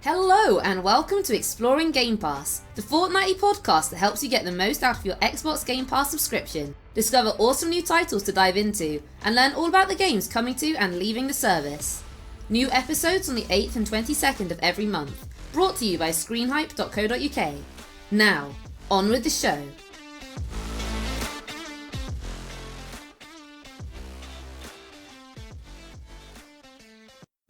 Hello and welcome to Exploring Game Pass, the fortnightly podcast that helps you get the most out of your Xbox Game Pass subscription. Discover awesome new titles to dive into, and learn all about the games coming to and leaving the service. New episodes on the 8th and 22nd of every month, brought to you by screenhype.co.uk. Now, on with the show.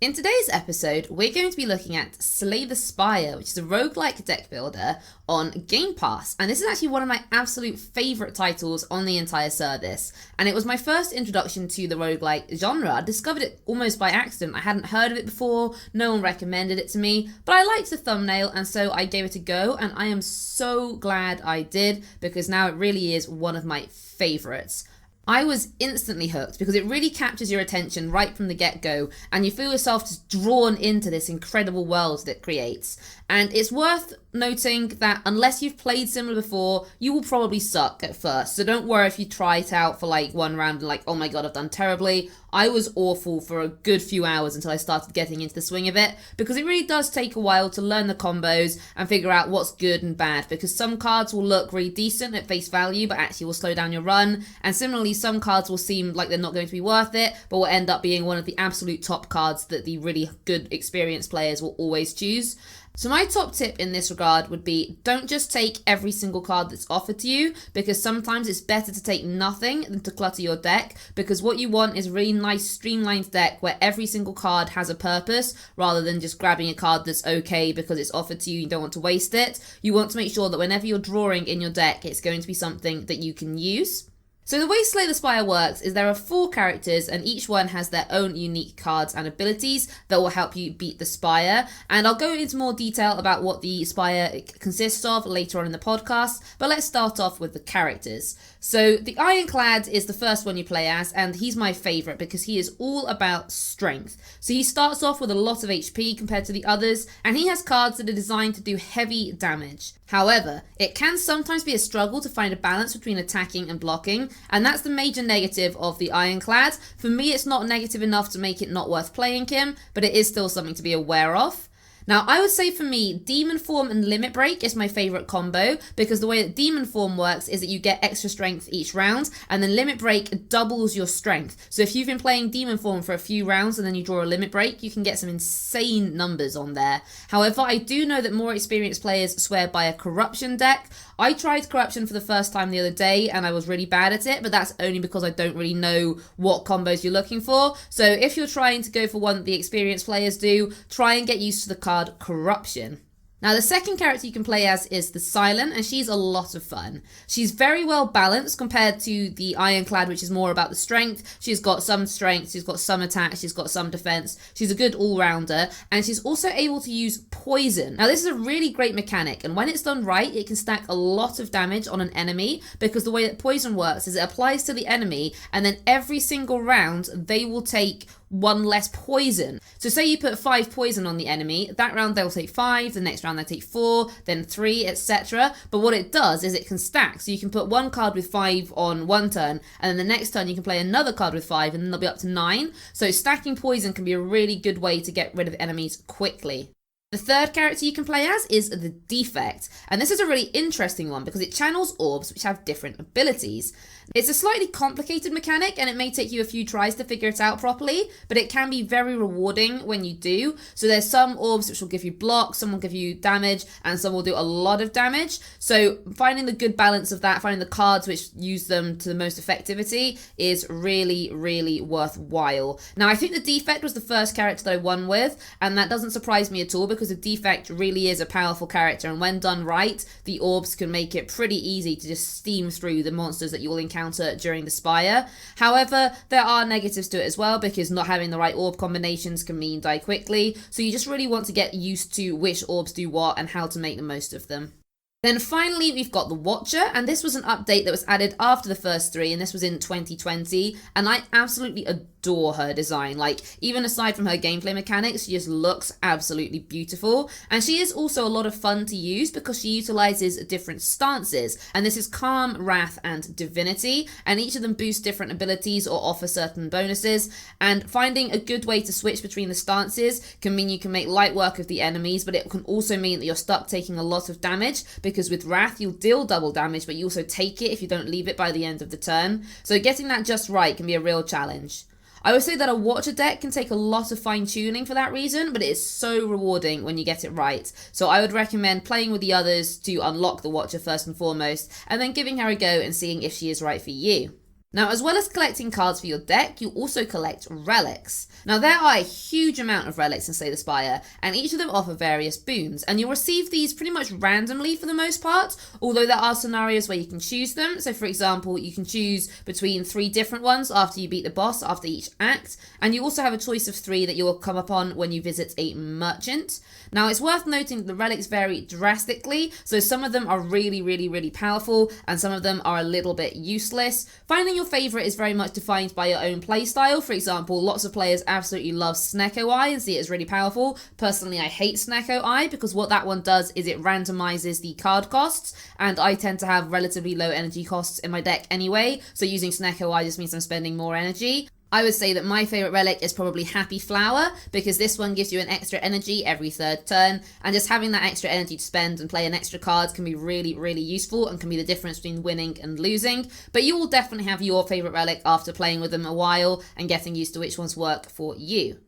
In today's episode, we're going to be looking at Slay the Spire, which is a roguelike deck builder on Game Pass. And this is actually one of my absolute favourite titles on the entire service. And it was my first introduction to the roguelike genre. I discovered it almost by accident. I hadn't heard of it before, no one recommended it to me, but I liked the thumbnail and so I gave it a go, and I am so glad I did because now it really is one of my favourites. I was instantly hooked because it really captures your attention right from the get-go, and you feel yourself just drawn into this incredible world that it creates. And it's worth noting that unless you've played similar before, you will probably suck at first. So don't worry if you try it out for like one round and like, oh my god, I've done terribly. I was awful for a good few hours until I started getting into the swing of it, because it really does take a while to learn the combos and figure out what's good and bad, because some cards will look really decent at face value but actually will slow down your run, and similarly some cards will seem like they're not going to be worth it but will end up being one of the absolute top cards that the really good experienced players will always choose. So my top tip in this regard would be, don't just take every single card that's offered to you, because sometimes it's better to take nothing than to clutter your deck, because what you want is a really nice streamlined deck where every single card has a purpose, rather than just grabbing a card that's okay because it's offered to you, you don't want to waste it. You want to make sure that whenever you're drawing in your deck, it's going to be something that you can use. So the way Slay the Spire works is there are 4 characters and each one has their own unique cards and abilities that will help you beat the Spire, and I'll go into more detail about what the Spire consists of later on in the podcast, but let's start off with the characters. So the Ironclad is the first one you play as, and he's my favourite because he is all about strength. So he starts off with a lot of HP compared to the others, and he has cards that are designed to do heavy damage. However, it can sometimes be a struggle to find a balance between attacking and blocking, and that's the major negative of the Ironclad. For me, it's not negative enough to make it not worth playing him, but it is still something to be aware of. Now, I would say for me, Demon Form and Limit Break is my favourite combo, because the way that Demon Form works is that you get extra strength each round, and then Limit Break doubles your strength. So if you've been playing Demon Form for a few rounds and then you draw a Limit Break, you can get some insane numbers on there. However, I do know that more experienced players swear by a Corruption deck. I tried Corruption for the first time the other day and I was really bad at it, but that's only because I don't really know what combos you're looking for. So if you're trying to go for one that the experienced players do, try and get used to the card Corruption. Now, the second character you can play as is the Silent, and she's a lot of fun. She's very well balanced compared to the Ironclad, which is more about the strength. She's got some strength, she's got some attack, she's got some defense. She's a good all-rounder, and she's also able to use poison. Now, this is a really great mechanic, and when it's done right, it can stack a lot of damage on an enemy, because the way that poison works is it applies to the enemy, and then every single round, they will take 1 less poison. So say you put 5 poison on the enemy, that round they'll take 5, the next round they'll take 4, then 3, etc. But what it does is it can stack. So you can put one card with 5 on one turn, and then the next turn you can play another card with 5, and then they'll be up to 9. So stacking poison can be a really good way to get rid of enemies quickly. The third character you can play as is the Defect, and this is a really interesting one because it channels orbs which have different abilities. It's a slightly complicated mechanic and it may take you a few tries to figure it out properly, but it can be very rewarding when you do. So there's some orbs which will give you block, some will give you damage, and some will do a lot of damage. So finding the good balance of that, finding the cards which use them to the most effectivity is really, really worthwhile. Now, I think the Defect was the first character that I won with, and that doesn't surprise me at all because the Defect really is a powerful character, and when done right, the orbs can make it pretty easy to just steam through the monsters that you will encounter during the Spire. However, there are negatives to it as well, because not having the right orb combinations can mean die quickly, so you just really want to get used to which orbs do what and how to make the most of them. Then finally, we've got the Watcher, and this was an update that was added after the first 3, and this was in 2020, and I absolutely adore adore her design. Like, even aside from her gameplay mechanics, she just looks absolutely beautiful. And she is also a lot of fun to use because she utilizes different stances. And this is Calm, Wrath, and Divinity. And each of them boost different abilities or offer certain bonuses. And finding a good way to switch between the stances can mean you can make light work of the enemies, but it can also mean that you're stuck taking a lot of damage, because with Wrath, you'll deal double damage, but you also take it if you don't leave it by the end of the turn. So getting that just right can be a real challenge. I would say that a Watcher deck can take a lot of fine-tuning for that reason, but it is so rewarding when you get it right. So I would recommend playing with the others to unlock the Watcher first and foremost, and then giving her a go and seeing if she is right for you. Now, as well as collecting cards for your deck, you also collect relics. Now, there are a huge amount of relics in Slay the Spire, and each of them offer various boons, and you'll receive these pretty much randomly for the most part, although there are scenarios where you can choose them. So, for example, you can choose between 3 different ones after you beat the boss after each act, and you also have a choice of 3 that you'll come upon when you visit a merchant. Now, it's worth noting that the relics vary drastically, so some of them are really powerful, and some of them are a little bit useless. Finding your favourite is very much defined by your own playstyle. For example, lots of players absolutely love Snecko Eye and see it as really powerful. Personally, I hate Snecko Eye because what that one does is it randomizes the card costs, and I tend to have relatively low energy costs in my deck anyway, so using Snecko Eye just means I'm spending more energy. I would say that my favourite relic is probably Happy Flower, because this one gives you an extra energy every 3rd turn, and just having that extra energy to spend and play an extra card can be really useful and can be the difference between winning and losing. But you will definitely have your favourite relic after playing with them a while and getting used to which ones work for you.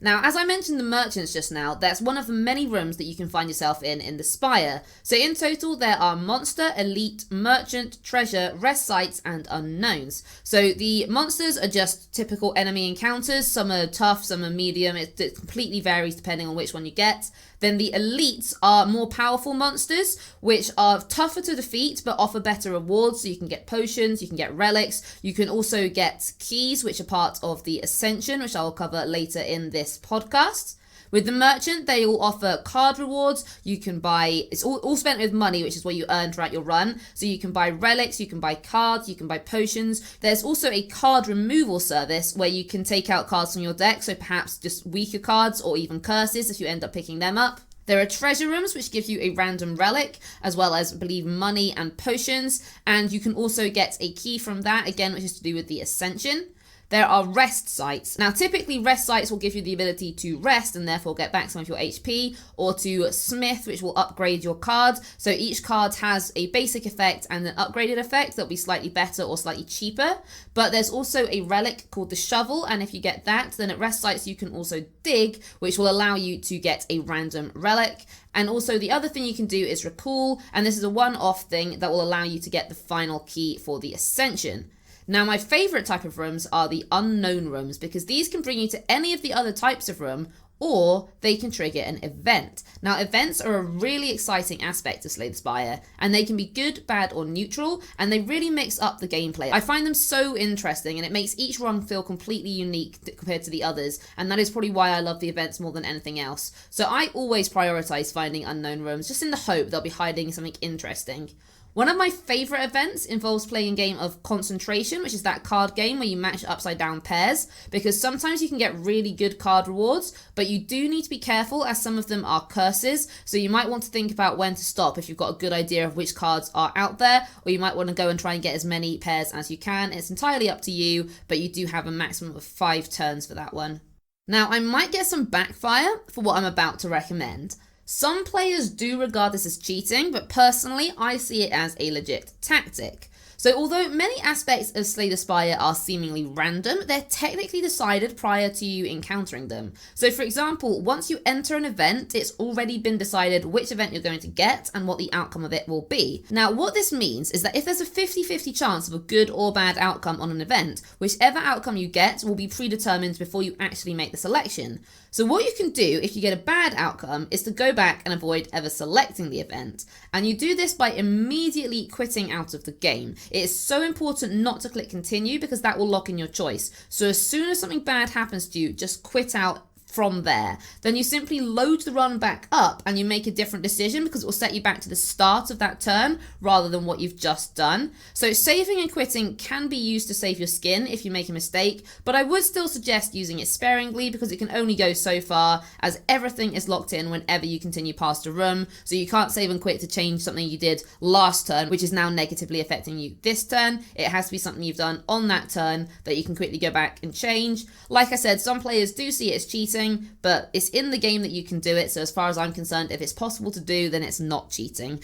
Now, as I mentioned the merchants just now, that's one of the many rooms that you can find yourself in the Spire. So in total, there are Monster, Elite, Merchant, Treasure, Rest Sites, and Unknowns. So the monsters are just typical enemy encounters. Some are tough, some are medium. It completely varies depending on which one you get. Then the elites are more powerful monsters, which are tougher to defeat, but offer better rewards. So you can get potions, you can get relics, you can also get keys, which are part of the Ascension, which I will cover later in this podcast. With the merchant, they all offer card rewards. You can buy, it's all spent with money, which is what you earn throughout your run. So you can buy relics, you can buy cards, you can buy potions. There's also a card removal service where you can take out cards from your deck, so perhaps just weaker cards or even curses if you end up picking them up. There are treasure rooms, which give you a random relic, as well as, I believe, money and potions. And you can also get a key from that, again, which is to do with the Ascension. There are rest sites. Now, typically, rest sites will give you the ability to rest and therefore get back some of your HP, or to smith, which will upgrade your card. So each card has a basic effect and an upgraded effect that'll be slightly better or slightly cheaper. But there's also a relic called the shovel, and if you get that, then at rest sites you can also dig, which will allow you to get a random relic. And also the other thing you can do is recall, and this is a one-off thing that will allow you to get the final key for the Ascension. Now, my favourite type of rooms are the unknown rooms, because these can bring you to any of the other types of room, or they can trigger an event. Now, events are a really exciting aspect of Slay the Spire, and they can be good, bad, or neutral, and they really mix up the gameplay. I find them so interesting, and it makes each run feel completely unique compared to the others, and that is probably why I love the events more than anything else. So I always prioritise finding unknown rooms, just in the hope they'll be hiding something interesting. One of my favourite events involves playing a game of Concentration, which is that card game where you match upside down pairs, because sometimes you can get really good card rewards, but you do need to be careful as some of them are curses, so you might want to think about when to stop if you've got a good idea of which cards are out there, or you might want to go and try and get as many pairs as you can. It's entirely up to you, but you do have a maximum of 5 turns for that one. Now, I might get some backfire for what I'm about to recommend. Some players do regard this as cheating, but personally, I see it as a legit tactic. So although many aspects of Slay the Spire are seemingly random, they're technically decided prior to you encountering them. So for example, once you enter an event, it's already been decided which event you're going to get and what the outcome of it will be. Now, what this means is that if there's a 50-50 chance of a good or bad outcome on an event, whichever outcome you get will be predetermined before you actually make the selection. So what you can do if you get a bad outcome is to go back and avoid ever selecting the event. And you do this by immediately quitting out of the game. It is so important not to click continue because that will lock in your choice. So as soon as something bad happens to you, just quit out from there. Then you simply load the run back up and you make a different decision because it will set you back to the start of that turn rather than what you've just done. So saving and quitting can be used to save your skin if you make a mistake, but I would still suggest using it sparingly because it can only go so far, as everything is locked in whenever you continue past a room, so you can't save and quit to change something you did last turn, which is now negatively affecting you this turn. It has to be something you've done on that turn that you can quickly go back and change. Like I said, some players do see it as cheating, but it's in the game that you can do it, so as far as I'm concerned, if it's possible to do, then it's not cheating.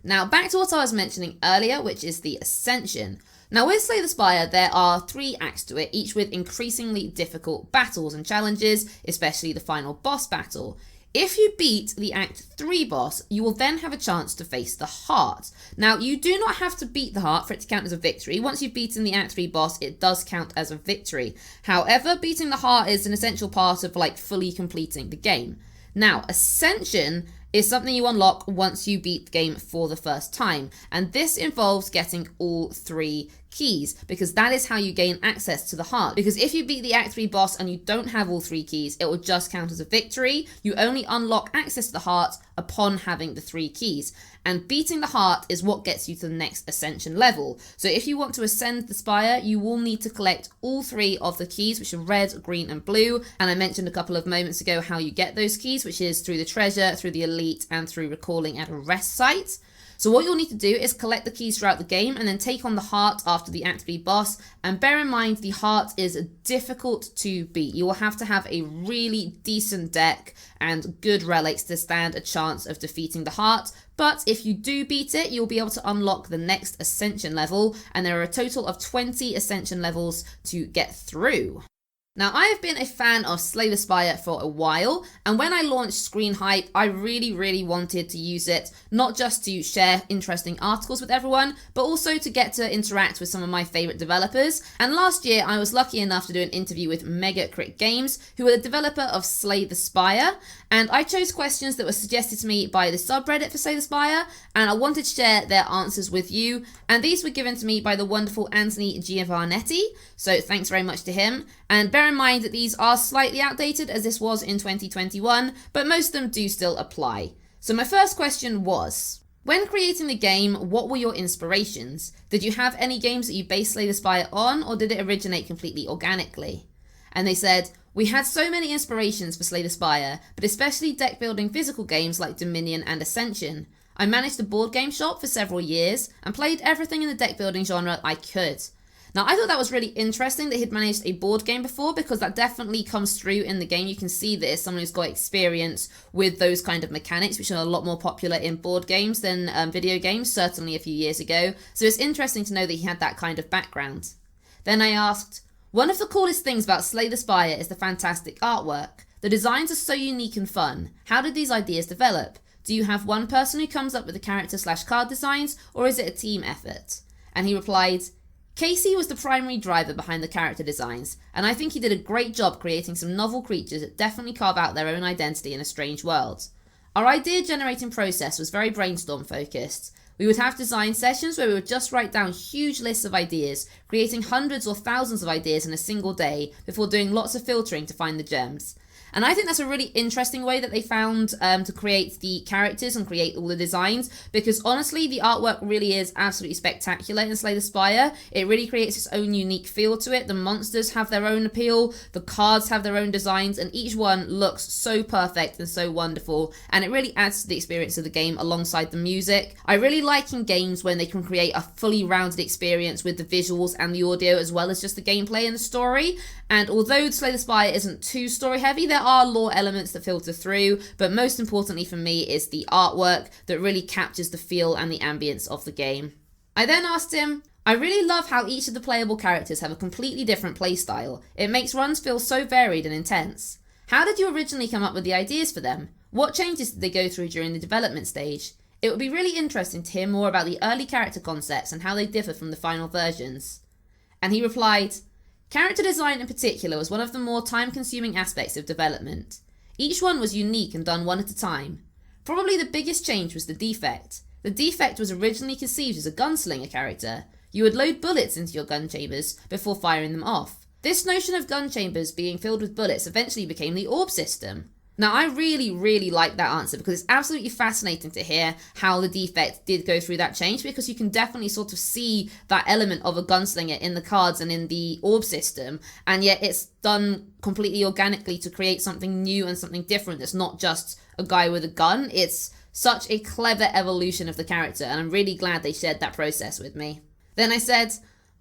Now, back to what I was mentioning earlier, which is the Ascension. Now, with Slay the Spire, there are 3 acts to it, each with increasingly difficult battles and challenges, especially the final boss battle. If you beat the Act 3 boss, you will then have a chance to face the Heart. Now, you do not have to beat the Heart for it to count as a victory. Once you've beaten the Act 3 boss, it does count as a victory. However, beating the Heart is an essential part of fully completing the game. Now, Ascension is something you unlock once you beat the game for the first time, and this involves getting all 3 keys, because that is how you gain access to the Heart. Because if you beat the Act 3 boss and you don't have all 3 keys, it will just count as a victory. You only unlock access to the Heart upon having the 3 keys, and beating the Heart is what gets you to the next Ascension level. So if you want to ascend the Spire, you will need to collect all 3 of the keys, which are red, green and blue, and I mentioned a couple of moments ago how you get those keys, which is through the treasure, through the elite, and through recalling at a rest site. So what you'll need to do is collect the keys throughout the game and then take on the Heart after the Act 3 boss. And bear in mind, the Heart is difficult to beat. You will have to have a really decent deck and good relics to stand a chance of defeating the Heart. But if you do beat it, you'll be able to unlock the next Ascension level, and there are a total of 20 Ascension levels to get through. Now, I have been a fan of Slay the Spire for a while, and when I launched Screen Hype, I really wanted to use it, not just to share interesting articles with everyone, but also to get to interact with some of my favourite developers. And last year, I was lucky enough to do an interview with Mega Crit Games, who are the developer of Slay the Spire, and I chose questions that were suggested to me by the subreddit for Slay the Spire, and I wanted to share their answers with you, and these were given to me by the wonderful Anthony Giovannetti, so thanks very much to him. And bear in mind that these are slightly outdated, as this was in 2021, but most of them do still apply. So my first question was, when creating the game, what were your inspirations? Did you have any games that you based Slay the Spire on, or did it originate completely organically? And they said, we had so many inspirations for Slay the Spire, but especially deck building physical games like Dominion and Ascension. I managed a board game shop for several years and played everything in the deck building genre I could. Now, I thought that was really interesting that he'd managed a board game before, because that definitely comes through in the game. You can see that it's someone who's got experience with those kind of mechanics, which are a lot more popular in board games than video games, certainly a few years ago. So it's interesting to know that he had that kind of background. Then I asked, one of the coolest things about Slay the Spire is the fantastic artwork. The designs are so unique and fun. How did these ideas develop? Do you have one person who comes up with the character/card designs, or is it a team effort? And he replied, Casey was the primary driver behind the character designs, and I think he did a great job creating some novel creatures that definitely carve out their own identity in a strange world. Our idea generating process was very brainstorm focused. We would have design sessions where we would just write down huge lists of ideas, creating hundreds or thousands of ideas in a single day before doing lots of filtering to find the gems. And I think that's a really interesting way that they found to create the characters and create all the designs, because honestly, the artwork really is absolutely spectacular in Slay the Spire. It really creates its own unique feel to it. The monsters have their own appeal, the cards have their own designs, and each one looks so perfect and so wonderful, and it really adds to the experience of the game alongside the music. I really like in games when they can create a fully rounded experience with the visuals and the audio, as well as just the gameplay and the story. And although Slay the Spire isn't too story heavy, there are lore elements that filter through, but most importantly for me is the artwork that really captures the feel and the ambience of the game. I then asked him, I really love how each of the playable characters have a completely different playstyle. It makes runs feel so varied and intense. How did you originally come up with the ideas for them? What changes did they go through during the development stage? It would be really interesting to hear more about the early character concepts and how they differ from the final versions. And he replied, character design in particular was one of the more time-consuming aspects of development. Each one was unique and done one at a time. Probably the biggest change was the defect. The defect was originally conceived as a gunslinger character. You would load bullets into your gun chambers before firing them off. This notion of gun chambers being filled with bullets eventually became the orb system. Now, I really, really like that answer because it's absolutely fascinating to hear how the defect did go through that change, because you can definitely sort of see that element of a gunslinger in the cards and in the orb system, and yet it's done completely organically to create something new and something different that's not just a guy with a gun. It's such a clever evolution of the character, and I'm really glad they shared that process with me. Then I said,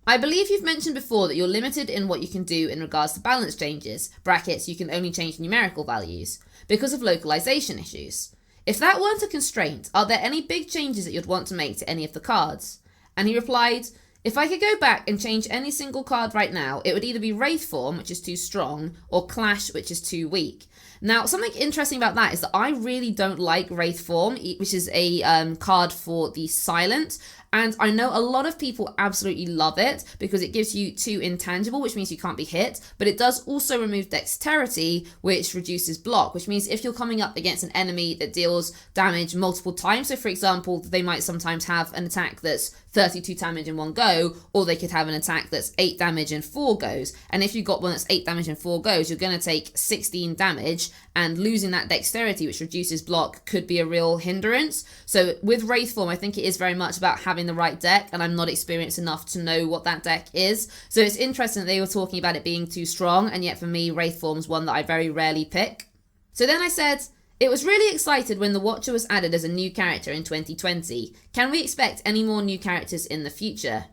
I believe you've mentioned before that you're limited in what you can do in regards to balance changes, brackets, you can only change numerical values, because of localization issues. If that weren't a constraint, are there any big changes that you'd want to make to any of the cards? And he replied, if I could go back and change any single card right now, it would either be Wraith Form, which is too strong, or Clash, which is too weak. Now, something interesting about that is that I really don't like Wraith Form, which is a card for the Silent, and I know a lot of people absolutely love it because it gives you 2 intangible, which means you can't be hit, but it does also remove dexterity, which reduces block, which means if you're coming up against an enemy that deals damage multiple times, so for example, they might sometimes have an attack that's 32 damage in one go, or they could have an attack that's 8 damage in 4 goes, and if you've got one that's 8 damage in 4 goes, you're going to take 16 damage, and losing that dexterity, which reduces block, could be a real hindrance. So with Wraith Form, I think it is very much about having the right deck, and I'm not experienced enough to know what that deck is. So it's interesting that they were talking about it being too strong, and yet for me, Wraith Form's one that I very rarely pick. So then I said, it was really excited when the Watcher was added as a new character in 2020. Can we expect any more new characters in the future?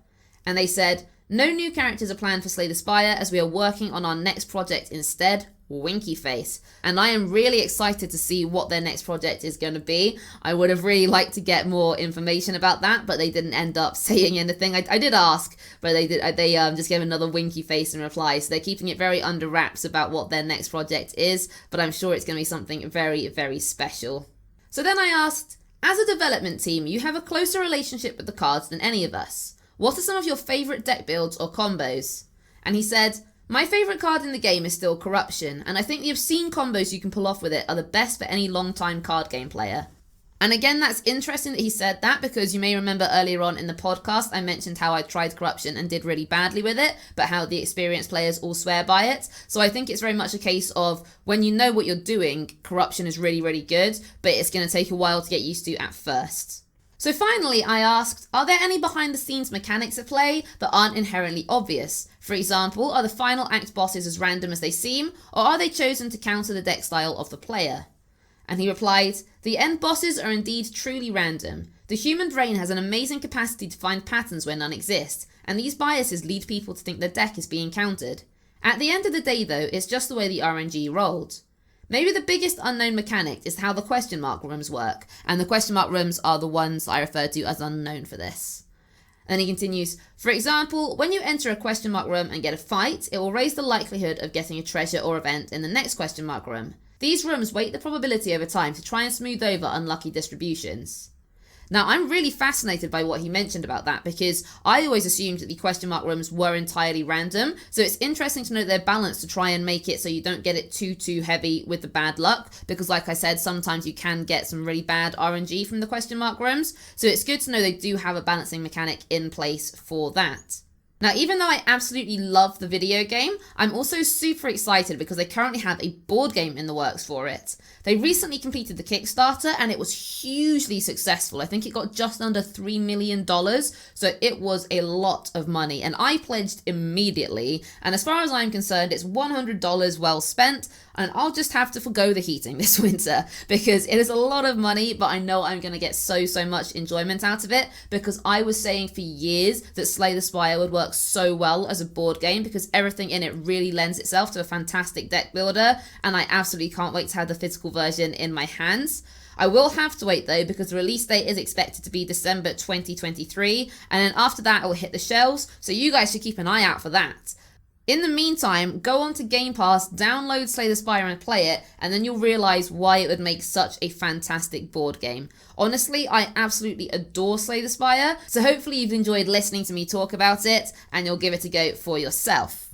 And they said, no new characters are planned for Slay the Spire, as we are working on our next project instead, Winky Face. And I am really excited to see what their next project is going to be. I would have really liked to get more information about that, but they didn't end up saying anything. I did ask, but they just gave another Winky Face in reply. So they're keeping it very under wraps about what their next project is, but I'm sure it's going to be something very, very special. So then I asked, as a development team, you have a closer relationship with the cards than any of us. What are some of your favourite deck builds or combos? And he said, my favourite card in the game is still Corruption, and I think the obscene combos you can pull off with it are the best for any long-time card game player. And again, that's interesting that he said that, because you may remember earlier on in the podcast I mentioned how I tried Corruption and did really badly with it, but how the experienced players all swear by it. So I think it's very much a case of when you know what you're doing, Corruption is really, really good, but it's going to take a while to get used to at first. So finally, I asked, are there any behind-the-scenes mechanics at play that aren't inherently obvious? For example, are the final act bosses as random as they seem, or are they chosen to counter the deck style of the player? And he replied, the end bosses are indeed truly random. The human brain has an amazing capacity to find patterns where none exist, and these biases lead people to think their deck is being countered. At the end of the day though, it's just the way the RNG rolled. Maybe the biggest unknown mechanic is how the question mark rooms work, and the question mark rooms are the ones I refer to as unknown for this. And he continues, for example, when you enter a question mark room and get a fight, it will raise the likelihood of getting a treasure or event in the next question mark room. These rooms weight the probability over time to try and smooth over unlucky distributions. Now, I'm really fascinated by what he mentioned about that, because I always assumed that the question mark rooms were entirely random, so it's interesting to note their balance to try and make it so you don't get it too heavy with the bad luck, because like I said, sometimes you can get some really bad RNG from the question mark rooms, so it's good to know they do have a balancing mechanic in place for that. Now, even though I absolutely love the video game, I'm also super excited because they currently have a board game in the works for it. They recently completed the Kickstarter and it was hugely successful. I think it got just under $3 million, so it was a lot of money, and I pledged immediately, and as far as I'm concerned, it's $100 well spent, and I'll just have to forgo the heating this winter because it is a lot of money, but I know I'm going to get so much enjoyment out of it, because I was saying for years that Slay the Spire would work so well as a board game because everything in it really lends itself to a fantastic deck builder, and I absolutely can't wait to have the physical version in my hands. I will have to wait though, because the release date is expected to be December 2023, and then after that it will hit the shelves, so you guys should keep an eye out for that. In the meantime, go on to Game Pass, download Slay the Spire and play it, and then you'll realise why it would make such a fantastic board game. Honestly, I absolutely adore Slay the Spire, so hopefully you've enjoyed listening to me talk about it, and you'll give it a go for yourself.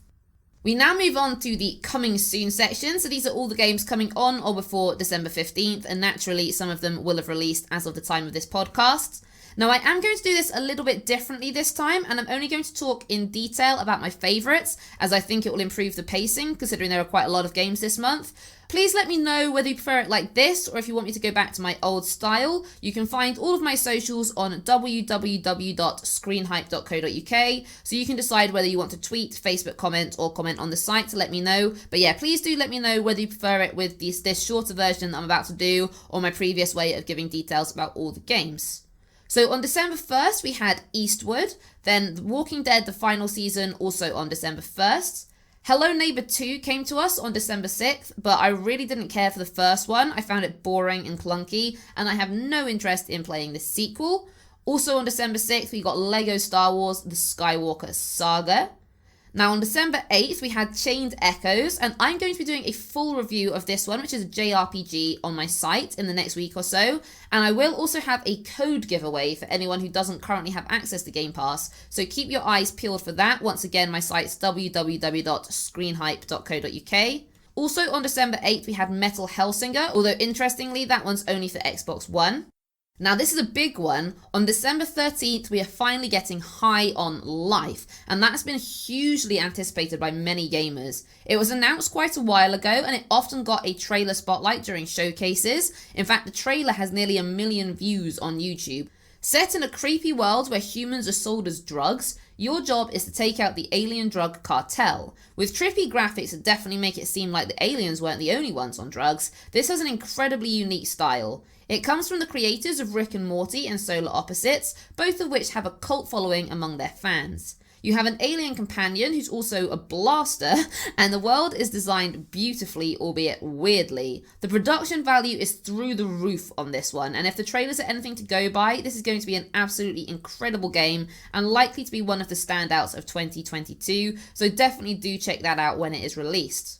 We now move on to the coming soon section, so these are all the games coming on or before December 15th, and naturally some of them will have released as of the time of this podcast. Now, I am going to do this a little bit differently this time, and I'm only going to talk in detail about my favourites, as I think it will improve the pacing, considering there are quite a lot of games this month. Please let me know whether you prefer it like this, or if you want me to go back to my old style. You can find all of my socials on www.screenhype.co.uk, so you can decide whether you want to tweet, Facebook comment, or comment on the site to let me know. But yeah, please do let me know whether you prefer it with this shorter version that I'm about to do, or my previous way of giving details about all the games. So on December 1st, we had Eastward, then The Walking Dead, the final season, also on December 1st. Hello Neighbor 2 came to us on December 6th, but I really didn't care for the first one. I found it boring and clunky, and I have no interest in playing the sequel. Also on December 6th, we got Lego Star Wars The Skywalker Saga. Now on December 8th, we had Chained Echoes, and I'm going to be doing a full review of this one, which is a JRPG, on my site in the next week or so. And I will also have a code giveaway for anyone who doesn't currently have access to Game Pass, so keep your eyes peeled for that. Once again, my site's www.screenhype.co.uk. Also on December 8th, we had Metal Hellsinger, although interestingly, that one's only for Xbox One. Now this is a big one. On December 13th, we are finally getting High on Life, and that's been hugely anticipated by many gamers. It was announced quite a while ago, and it often got a trailer spotlight during showcases. In fact, the trailer has nearly 1 million views on YouTube. Set in a creepy world where humans are sold as drugs, your job is to take out the alien drug cartel. With trippy graphics that definitely make it seem like the aliens weren't the only ones on drugs, this has an incredibly unique style. It comes from the creators of Rick and Morty and Solar Opposites, both of which have a cult following among their fans. You have an alien companion who's also a blaster, and the world is designed beautifully, albeit weirdly. The production value is through the roof on this one, and if the trailers are anything to go by, this is going to be an absolutely incredible game, and likely to be one of the standouts of 2022, so definitely do check that out when it is released.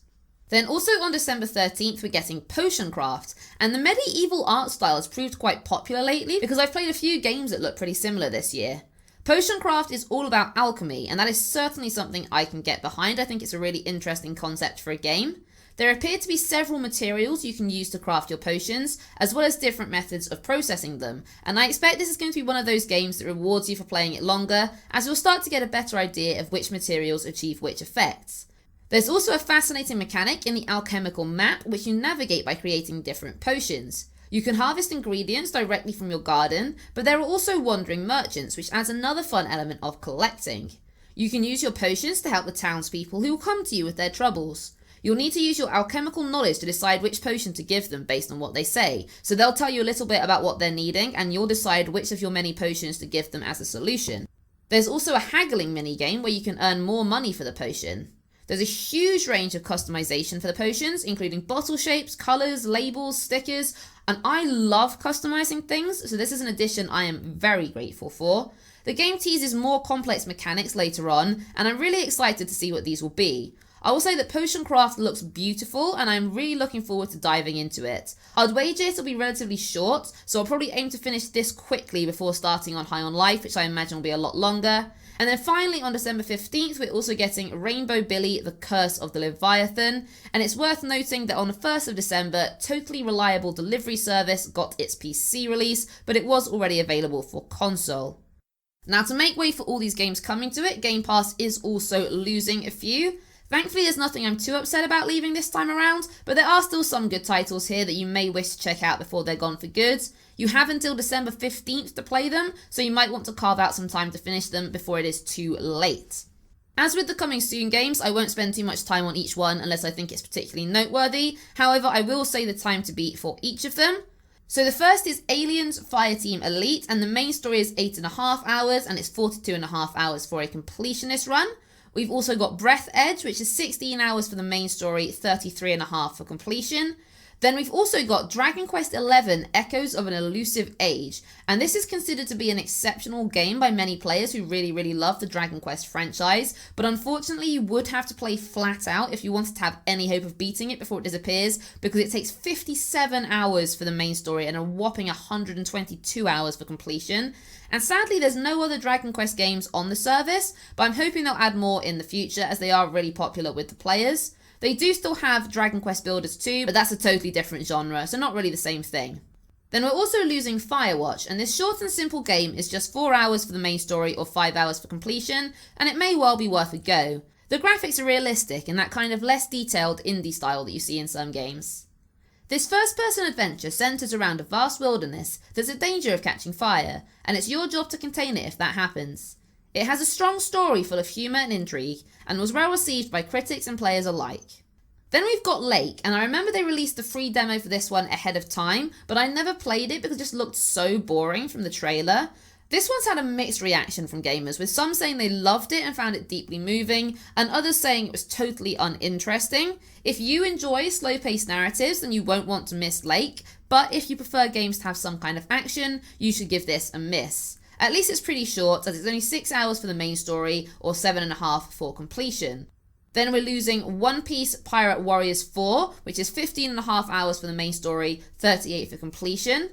Then also on December 13th, we're getting Potion Craft, and the medieval art style has proved quite popular lately because I've played a few games that look pretty similar this year. Potion Craft is all about alchemy, and that is certainly something I can get behind. I think it's a really interesting concept for a game. There appear to be several materials you can use to craft your potions, as well as different methods of processing them, and I expect this is going to be one of those games that rewards you for playing it longer, as you'll start to get a better idea of which materials achieve which effects. There's also a fascinating mechanic in the alchemical map, which you navigate by creating different potions. You can harvest ingredients directly from your garden, but there are also wandering merchants, which adds another fun element of collecting. You can use your potions to help the townspeople who will come to you with their troubles. You'll need to use your alchemical knowledge to decide which potion to give them based on what they say, so they'll tell you a little bit about what they're needing, and you'll decide which of your many potions to give them as a solution. There's also a haggling minigame where you can earn more money for the potion. There's a huge range of customization for the potions, including bottle shapes, colours, labels, stickers, and I love customizing things, so this is an addition I am very grateful for. The game teases more complex mechanics later on, and I'm really excited to see what these will be. I will say that Potion Craft looks beautiful, and I'm really looking forward to diving into it. I'd wager it'll be relatively short, so I'll probably aim to finish this quickly before starting on High on Life, which I imagine will be a lot longer. And then finally on December 15th, we're also getting Rainbow Billy, The Curse of the Leviathan. And it's worth noting that on the 1st of December, Totally Reliable Delivery Service got its PC release, but it was already available for console. Now to make way for all these games coming to it, Game Pass is also losing a few. Thankfully, there's nothing I'm too upset about leaving this time around, but there are still some good titles here that you may wish to check out before they're gone for good. You have until December 15th to play them, so you might want to carve out some time to finish them before it is too late. As with the coming soon games, I won't spend too much time on each one unless I think it's particularly noteworthy. However, I will say the time to beat for each of them. So the first is Aliens Fireteam Elite, and the main story is 8.5 hours, and it's 42.5 hours for a completionist run. We've also got Breath Edge, which is 16 hours for the main story, 33.5 for completion. Then we've also got Dragon Quest XI Echoes of an Elusive Age, and this is considered to be an exceptional game by many players who really love the Dragon Quest franchise, but unfortunately you would have to play flat out if you wanted to have any hope of beating it before it disappears, because it takes 57 hours for the main story and a whopping 122 hours for completion. And sadly there's no other Dragon Quest games on the service, but I'm hoping they'll add more in the future as they are really popular with the players. They do still have Dragon Quest Builders 2, but that's a totally different genre, so not really the same thing. Then we're also losing Firewatch, and this short and simple game is just 4 hours for the main story or 5 hours for completion, and it may well be worth a go. The graphics are realistic in that kind of less detailed indie style that you see in some games. This first-person adventure centres around a vast wilderness that's in danger of catching fire, and it's your job to contain it if that happens. It has a strong story full of humour and intrigue, and was well received by critics and players alike. Then we've got Lake, and I remember they released the free demo for this one ahead of time, but I never played it because it just looked so boring from the trailer. This one's had a mixed reaction from gamers, with some saying they loved it and found it deeply moving, and others saying it was totally uninteresting. If you enjoy slow-paced narratives, then you won't want to miss Lake, but if you prefer games to have some kind of action, you should give this a miss. At least it's pretty short, as it's only 6 hours for the main story, or 7.5 for completion. Then we're losing One Piece Pirate Warriors 4, which is 15.5 hours for the main story, 38 for completion.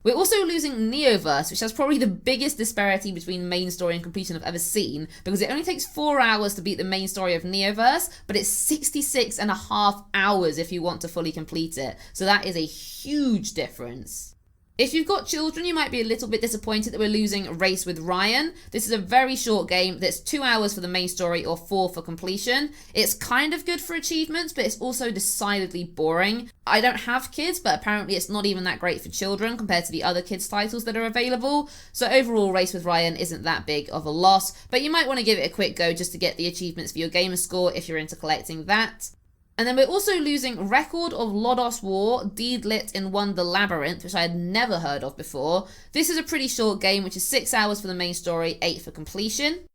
We're also losing Neoverse, which has probably the biggest disparity between main story and completion I've ever seen, because it only takes 4 hours to beat the main story of Neoverse, but it's 66.5 hours if you want to fully complete it. So that is a huge difference. If you've got children, you might be a little bit disappointed that we're losing Race with Ryan. This is a very short game that's 2 hours for the main story or 4 for completion. It's kind of good for achievements, but it's also decidedly boring. I don't have kids, but apparently it's not even that great for children compared to the other kids' titles that are available. So overall, Race with Ryan isn't that big of a loss, but you might want to give it a quick go just to get the achievements for your gamer score if you're into collecting that. And then we're also losing Record of Lodos War, Deedlit in Wonder Labyrinth, which I had never heard of before. This is a pretty short game, which is 6 hours for the main story, 8 for completion.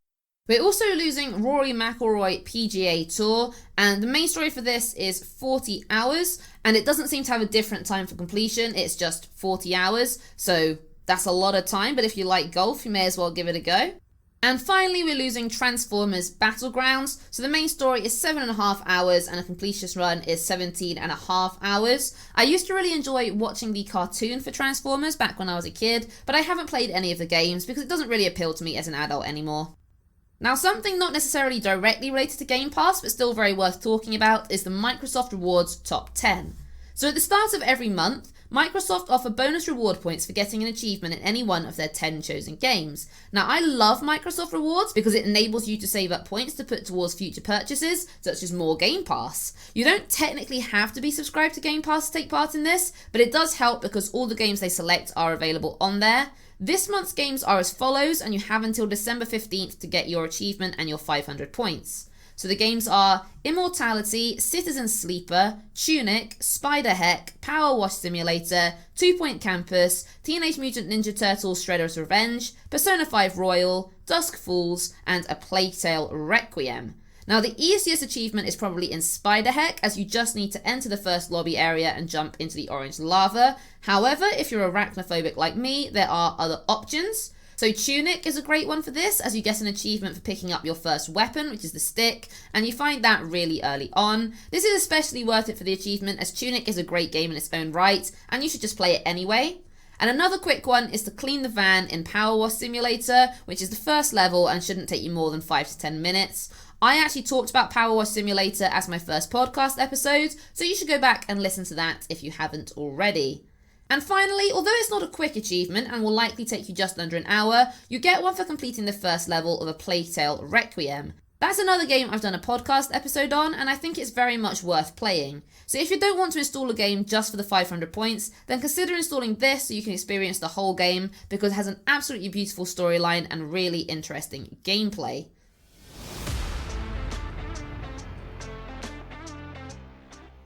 We're also losing Rory McIlroy PGA Tour, and the main story for this is 40 hours, and it doesn't seem to have a different time for completion, it's just 40 hours, so that's a lot of time, but if you like golf, you may as well give it a go. And finally, we're losing Transformers Battlegrounds. So the main story is 7.5 hours and a completion run is 17.5 hours. I used to really enjoy watching the cartoon for Transformers back when I was a kid, but I haven't played any of the games because it doesn't really appeal to me as an adult anymore. Now, something not necessarily directly related to Game Pass, but still very worth talking about, is the Microsoft Rewards Top 10. So at the start of every month, Microsoft offer bonus reward points for getting an achievement in any one of their 10 chosen games. Now, I love Microsoft Rewards because it enables you to save up points to put towards future purchases, such as more Game Pass. You don't technically have to be subscribed to Game Pass to take part in this, but it does help because all the games they select are available on there. This month's games are as follows, and you have until December 15th to get your achievement and your 500 points. So the games are Immortality, Citizen Sleeper, Tunic, Spider Heck, Power Wash Simulator, 2 Point Campus, Teenage Mutant Ninja Turtles Shredder's Revenge, Persona 5 Royal, Dusk Falls, and A Plague Tale Requiem. Now, the easiest achievement is probably in Spider Heck, as you just need to enter the first lobby area and jump into the orange lava. However, if you're arachnophobic like me, there are other options. So Tunic is a great one for this, as you get an achievement for picking up your first weapon, which is the stick, and you find that really early on. This is especially worth it for the achievement, as Tunic is a great game in its own right, and you should just play it anyway. And another quick one is to clean the van in Power Wash Simulator, which is the first level and shouldn't take you more than 5 to 10 minutes. I actually talked about Power Wash Simulator as my first podcast episode, so you should go back and listen to that if you haven't already. And finally, although it's not a quick achievement and will likely take you just under an hour, you get one for completing the first level of A Plague Tale Requiem. That's another game I've done a podcast episode on, and I think it's very much worth playing. So if you don't want to install a game just for the 500 points, then consider installing this so you can experience the whole game, because it has an absolutely beautiful storyline and really interesting gameplay.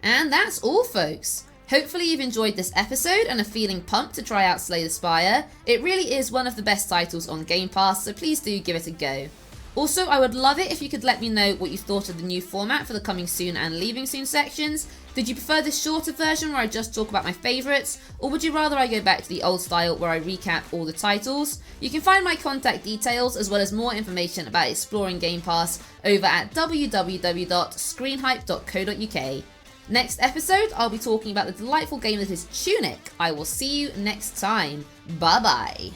And that's all, folks. Hopefully you've enjoyed this episode and are feeling pumped to try out Slay the Spire. It really is one of the best titles on Game Pass, so please do give it a go. Also, I would love it if you could let me know what you thought of the new format for the coming soon and leaving soon sections. Did you prefer this shorter version where I just talk about my favourites, or would you rather I go back to the old style where I recap all the titles? You can find my contact details as well as more information about exploring Game Pass over at www.screenhype.co.uk. Next episode, I'll be talking about the delightful game that is Tunic. I will see you next time. Bye bye.